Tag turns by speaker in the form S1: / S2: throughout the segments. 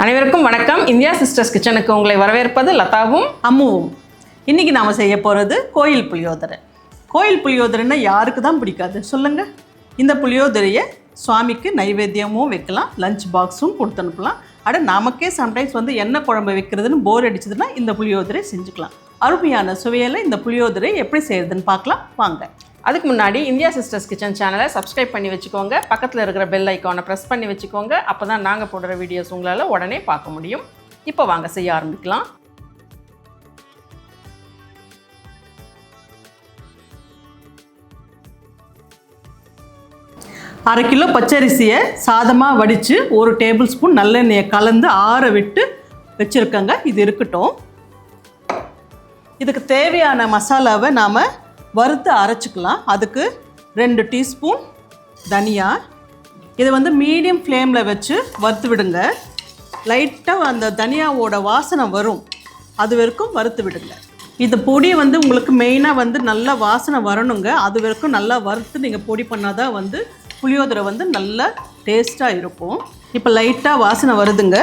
S1: அனைவருக்கும் வணக்கம். India sisters கிச்சனுக்கு உங்களை வரவேற்பது லதாவும்
S2: அம்முவும். இன்றைக்கி நாம் செய்ய போகிறது கோயில் புளியோதரை. கோயில் புளியோதரைன்னா யாருக்கு தான் பிடிக்காது சொல்லுங்கள். இந்த புளியோதரையை சுவாமிக்கு நைவேத்தியமும் வைக்கலாம், லஞ்ச் பாக்ஸும் கொடுத்து அனுப்பலாம். நமக்கே சம்டைம்ஸ் எண்ணெய் குழம்பு வைக்கிறதுன்னு போர் அடிச்சதுன்னா இந்த புளியோதரை செஞ்சுக்கலாம். அருமையான சுவையில் இந்த புளியோதரை எப்படி செய்கிறதுன்னு பார்க்கலாம் வாங்க.
S1: அதுக்கு முன்னாடி இந்தியா சிஸ்டர்ஸ் கிச்சன் சேனலை சப்ஸ்கிரைப் பண்ணி வச்சுக்கோங்க. பக்கத்தில் இருக்கிற பெல் ஐக்கானை ப்ரெஸ் பண்ணி வச்சுக்கோங்க. அப்போ தான் நாங்கள் போடுற வீடியோஸ் உங்களால் உடனே பார்க்க முடியும். இப்போ வாங்க செய்ய ஆரம்பிக்கலாம்.
S2: அரை கிலோ பச்சரிசியை சாதமாக வடித்து 1 டேபிள் ஸ்பூன் நல்லெண்ணெயை கலந்து ஆற விட்டு வச்சுருக்கங்க. இது இருக்கட்டும். இதுக்கு தேவையான மசாலாவை நாம் வறுத்து அரைச்சிக்கலாம். அதுக்கு 2 டீஸ்பூன் தனியா. இதை மீடியம் ஃப்ளேமில் வச்சு வறுத்து விடுங்க. லைட்டாக அந்த தனியாவோட வாசனை வரும், அது வரைக்கும் வறுத்து விடுங்க. இந்த பொடி உங்களுக்கு மெயினாக நல்லா வாசனை வரணுங்க. அது வரைக்கும் நல்லா வறுத்து நீங்கள் பொடி பண்ணாதான் புளியோதரை நல்லா டேஸ்ட்டாக இருக்கும். இப்போ லைட்டாக வாசனை வருதுங்க.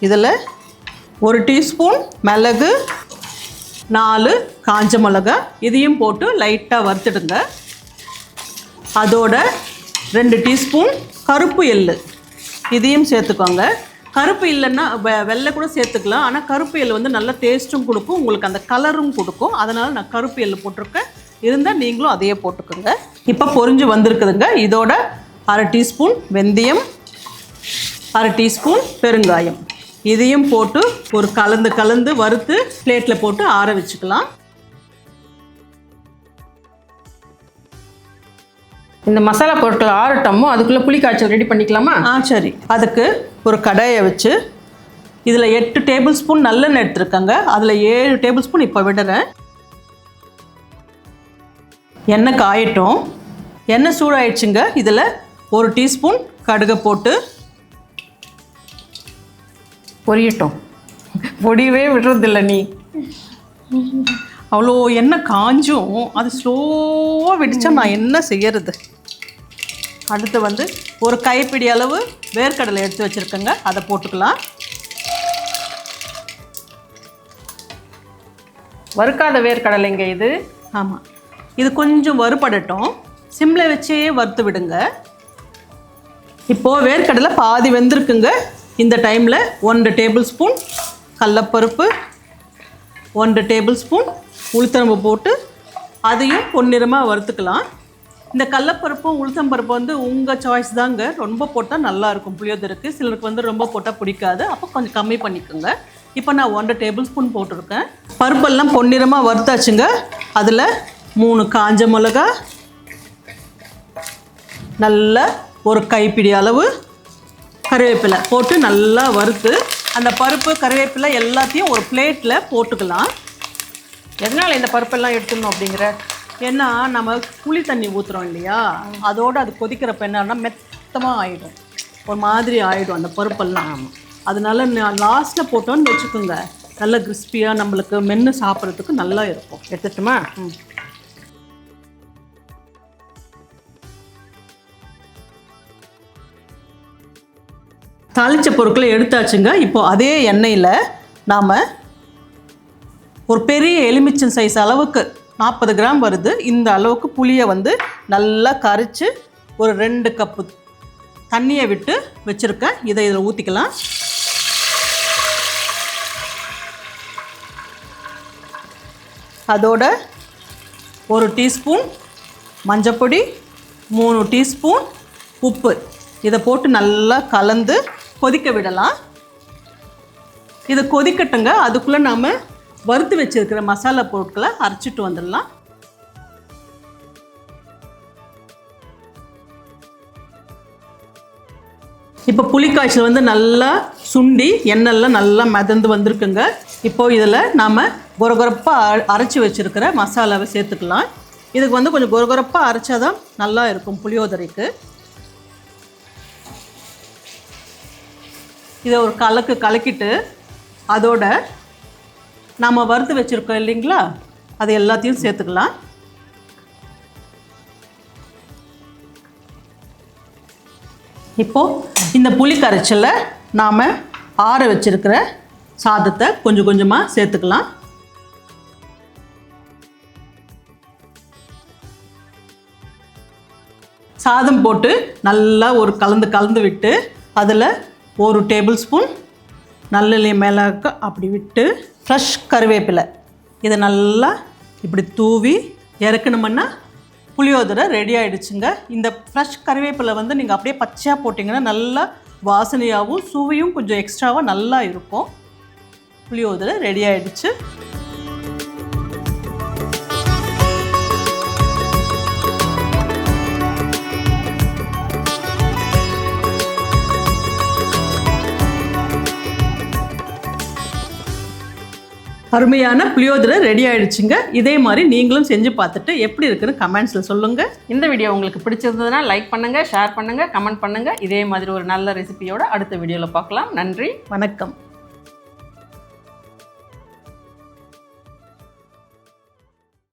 S2: இதில் 1 டீஸ்பூன் மிளகு, 4 காஞ்ச மிளகா இதையும் போட்டு லைட்டாக வறுத்துடுங்க. அதோட 2 டீஸ்பூன் கருப்பு எள்ளு இதையும் சேர்த்துக்கோங்க. கருப்பு இல்லைன்னா வெள்ளை கூட சேர்த்துக்கலாம். ஆனால் கருப்பு எள்ளு நல்ல டேஸ்ட்டும் கொடுக்கும், உங்களுக்கு அந்த கலரும் கொடுக்கும். அதனால் நான் கருப்பு எள்ளு போட்டிருக்கேன். இருந்தால் நீங்களும் அதையே போட்டுக்கோங்க. இப்போ பொரிஞ்சு வந்திருக்குதுங்க. இதோட 1/2 டீஸ்பூன் வெந்தயம், 1/2 டீஸ்பூன் பெருங்காயம் இதையும் போட்டு ஒரு கலந்து வறுத்து பிளேட்டில் போட்டு ஆற வச்சுக்கலாம்.
S1: இந்த மசாலா பொருட்கள் ஆறட்டமோ அதுக்குள்ளே புளி காய்ச்சல் ரெடி பண்ணிக்கலாமா?
S2: சரி. அதுக்கு ஒரு கடாயை வச்சு இதில் 8 டேபிள் ஸ்பூன் நல்லெண்ணெய் எடுத்துருக்கங்க. அதில் 7 டேபிள் ஸ்பூன் இப்போ விடுறேன். எண்ணெய் காயட்டும். எண்ணெய் சூடாயிடுச்சுங்க. இதில் 1 டீஸ்பூன் கடுகை போட்டு
S1: பொரியட்டும். பொடியவே விடுறதில்ல நீ.
S2: அவ்வளோ எண்ணெய் காஞ்சும் அது ஸ்லோவாக வெடித்தா நான் என்ன செய்யறது. அடுத்து ஒரு கைப்பிடி அளவு வேர்க்கடலை எடுத்து வச்சுருக்கேங்க. அதை போட்டுக்கலாம்.
S1: வறுக்காத வேர்க்கடலைங்க இது.
S2: ஆமாம், இது கொஞ்சம் வறுபடட்டும். சிம்மில் வச்சே வறுத்து விடுங்க. இப்போது வேர்க்கடலை பாதி வெந்திருக்குங்க. இந்த டைமில் 1 டேபிள் ஸ்பூன் கடலப்பருப்பு, 1 டேபிள் ஸ்பூன் உளுத்தம்பருப்பு போட்டு அதையும் பொன்னிறமாக வறுத்துக்கலாம். இந்த கடலப்பருப்பும் உளுத்தம்பருப்பு உங்கள் சாய்ஸ் தாங்க. ரொம்ப போட்டால் நல்லாயிருக்கும் புளியோதரைக்கு. சிலருக்கு ரொம்ப போட்டால் பிடிக்காது. அப்போ கொஞ்சம் கம்மி பண்ணிக்கோங்க. இப்போ நான் 1 டேபிள் ஸ்பூன் போட்டிருக்கேன். பருப்பெல்லாம் பொன்னிறமாக வறுத்தாச்சுங்க. அதில் 3 காஞ்ச மிளகா, நல்ல ஒரு கைப்பிடி அளவு கருவேப்பிலை போட்டு நல்லா வறுத்து அந்த பருப்பு கருவேப்பிலை எல்லாத்தையும் ஒரு பிளேட்டில் போட்டுக்கலாம்.
S1: எதனால் இந்த பருப்பெல்லாம் எடுத்துடணும் அப்படிங்கிற?
S2: ஏன்னா நம்ம புளி தண்ணி ஊற்றுறோம் இல்லையா, அதோடு அது கொதிக்கிறப்ப என்னன்னா மெத்தமாக ஆகிடும், ஒரு மாதிரி ஆகிடும் அந்த பருப்பெல்லாம். அதனால நான் லாஸ்ட்டில் போட்டோன்னு வச்சுக்கோங்க, நல்லா கிறிஸ்பியாக நம்மளுக்கு மென்று சாப்பிட்றதுக்கு நல்லா இருக்கும்.
S1: எடுத்துட்டுமா?
S2: தாளித்த பொருட்களை எடுத்தாச்சுங்க. இப்போது அதே எண்ணெயில் நாம் ஒரு பெரிய எலுமிச்சம் சைஸ் அளவுக்கு 40 கிராம் வருது, இந்த அளவுக்கு புளியை நல்லா கரைச்சி ஒரு 2 கப்பு தண்ணியை விட்டு வச்சுருக்கேன். இதை இதில் ஊற்றிக்கலாம். அதோட 1 டீஸ்பூன் மஞ்சப்பொடி, 3 டீஸ்பூன் உப்பு இதை போட்டு நல்லா கலந்து கொதிக்க விடலாம். இது கொதிக்கட்டுங்க. அதுக்குள்ளே நாம் வறுத்து வச்சுருக்கிற மசாலா பொருட்களை அரைச்சிட்டு வந்துடலாம். இப்போ புளிக்காய்ச்சல் நல்லா சுண்டி எண்ணெய்லாம் நல்லா மிதந்து வந்திருக்குங்க. இப்போது இதில் நாம் கொரகொரப்பாக அரைச்சி வச்சுருக்கிற மசாலாவை சேர்த்துக்கலாம். இதுக்கு கொஞ்சம் கொரகொரப்பாக அரைச்சா தான் நல்லா இருக்கும் புளியோதரைக்கு. இதை ஒரு கலக்கிட்டு அதோட நாம் வறுத்து வச்சுருக்கோம் இல்லைங்களா, அது எல்லாத்தையும் சேர்த்துக்கலாம். இப்போது இந்த புளி கரைச்சலை நாம் ஆற வச்சிருக்கிற சாதத்தை கொஞ்சம் கொஞ்சமாக சேர்த்துக்கலாம். சாதம் போட்டு நல்லா ஒரு கலந்து விட்டு அதில் 1 டேபிள் ஸ்பூன் நல்லெண்ணெய் மேலே அப்படி விட்டு ஃப்ரெஷ் கருவேப்பிலை இதை நல்லா இப்படி தூவி இறக்கணுமுன்னா புளியோதரை ரெடி ஆகிடுச்சுங்க. இந்த ஃப்ரெஷ் கருவேப்பிலை வந்து நீங்கள் அப்படியே பச்சையாக போட்டிங்கன்னா நல்லா வாசனையாகவும் சுவையும் கொஞ்சம் எக்ஸ்ட்ராவாக நல்லா இருக்கும். புளியோதரை ரெடி ஆகிடுச்சு. அருமையான புளியோதரை ரெடி ஆகிடுச்சுங்க. இதே மாதிரி நீங்களும் செஞ்சு பார்த்துட்டு எப்படி இருக்குன்னு கமெண்ட்ஸில் சொல்லுங்கள்.
S1: இந்த வீடியோ உங்களுக்கு பிடிச்சிருந்ததுன்னா லைக் பண்ணுங்கள், ஷேர் பண்ணுங்கள், கமெண்ட் பண்ணுங்கள். இதே மாதிரி ஒரு நல்ல ரெசிபியோட அடுத்த வீடியோவில் பார்க்கலாம். நன்றி,
S2: வணக்கம்.